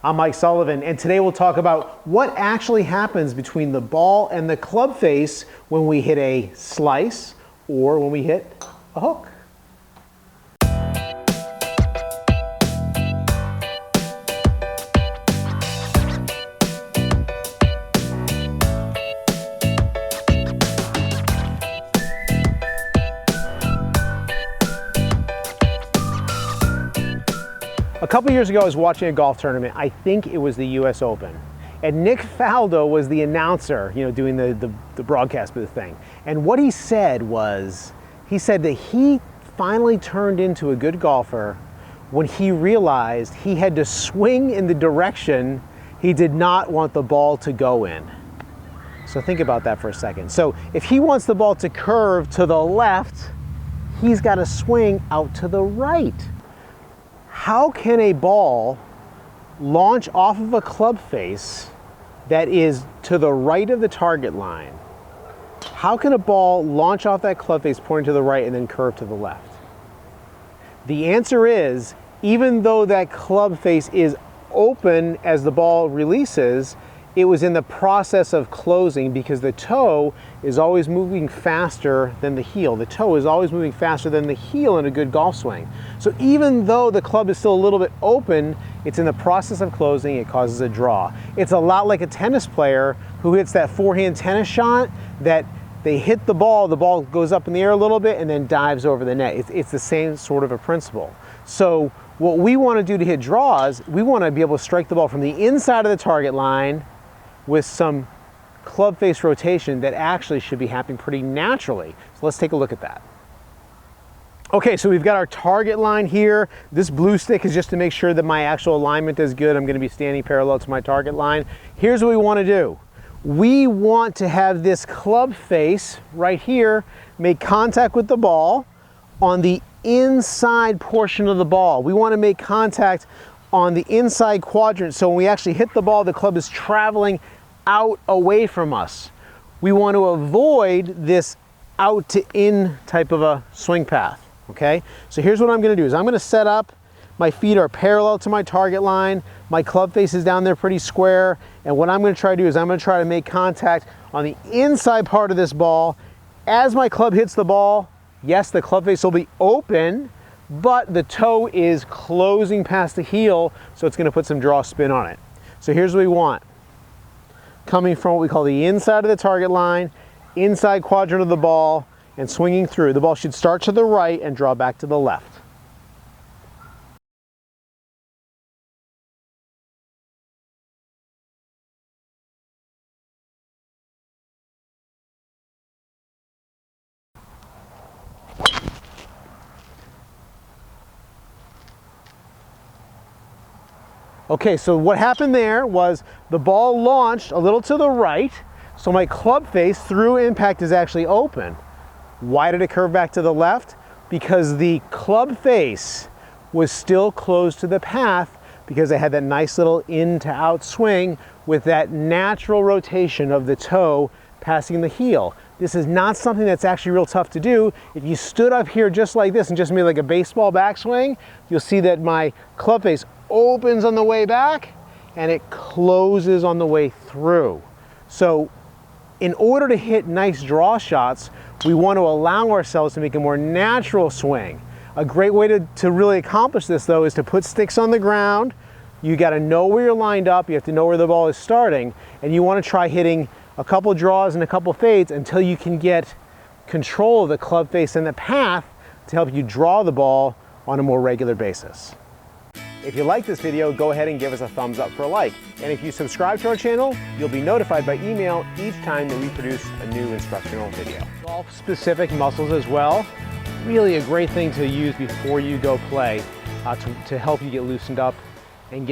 I'm Mike Sullivan, and today we'll talk about what actually happens between the ball and the club face when we hit a slice or when we hit a hook. A couple years ago, I was watching a golf tournament. I think it was the US Open. And Nick Faldo was the announcer, doing the broadcast booth thing. And what he said was, he said that he finally turned into a good golfer when he realized he had to swing in the direction he did not want the ball to go in. So think about that for a second. So if he wants the ball to curve to the left, he's got to swing out to the right. How can a ball launch off of a club face that is to the right of the target line? How can a ball launch off that club face pointing to the right and then curve to the left? The answer is, even though that club face is open as the ball releases, it was in the process of closing because the toe is always moving faster than the heel. The toe is always moving faster than the heel in a good golf swing. So even though the club is still a little bit open, it's in the process of closing, it causes a draw. It's a lot like a tennis player who hits that forehand tennis shot that they hit the ball goes up in the air a little bit and then dives over the net. It's the same sort of a principle. So what we want to do to hit draws, we want to be able to strike the ball from the inside of the target line with some club face rotation that actually should be happening pretty naturally. So let's take a look at that. Okay, so we've got our target line here. This blue stick is just to make sure that my actual alignment is good. I'm going to be standing parallel to my target line. Here's what we want to do. We want to have this club face right here make contact with the ball on the inside portion of the ball. We want to make contact on the inside quadrant, so when we actually hit the ball, the club is traveling out away from us. We want to avoid this out to in type of a swing path, okay? So here's what I'm gonna do is I'm gonna set up, my feet are parallel to my target line, my club face is down there pretty square, and what I'm gonna try to do is I'm gonna try to make contact on the inside part of this ball. As my club hits the ball, yes, the club face will be open, but the toe is closing past the heel, so it's gonna put some draw spin on it. So here's what we want. Coming from what we call the inside of the target line, inside quadrant of the ball, and swinging through. The ball should start to the right and draw back to the left. Okay, so what happened there was the ball launched a little to the right, so my club face through impact is actually open. Why did it curve back to the left? Because the club face was still closed to the path because I had that nice little in to out swing with that natural rotation of the toe passing the heel. This is not something that's actually real tough to do. If you stood up here just like this and just made like a baseball backswing, you'll see that my club face opens on the way back and it closes on the way through. So in order to hit nice draw shots, we want to allow ourselves to make a more natural swing. A great way to really accomplish this though is to put sticks on the ground. You got to know where you're lined up, you have to know where the ball is starting, and you want to try hitting a couple draws and a couple fades until you can get control of the club face and the path to help you draw the ball on a more regular basis. If you like this video, go ahead and give us a thumbs up for a like. And if you subscribe to our channel, you'll be notified by email each time that we produce a new instructional video. Golf-specific muscles as well. Really a great thing to use before you go play to help you get loosened up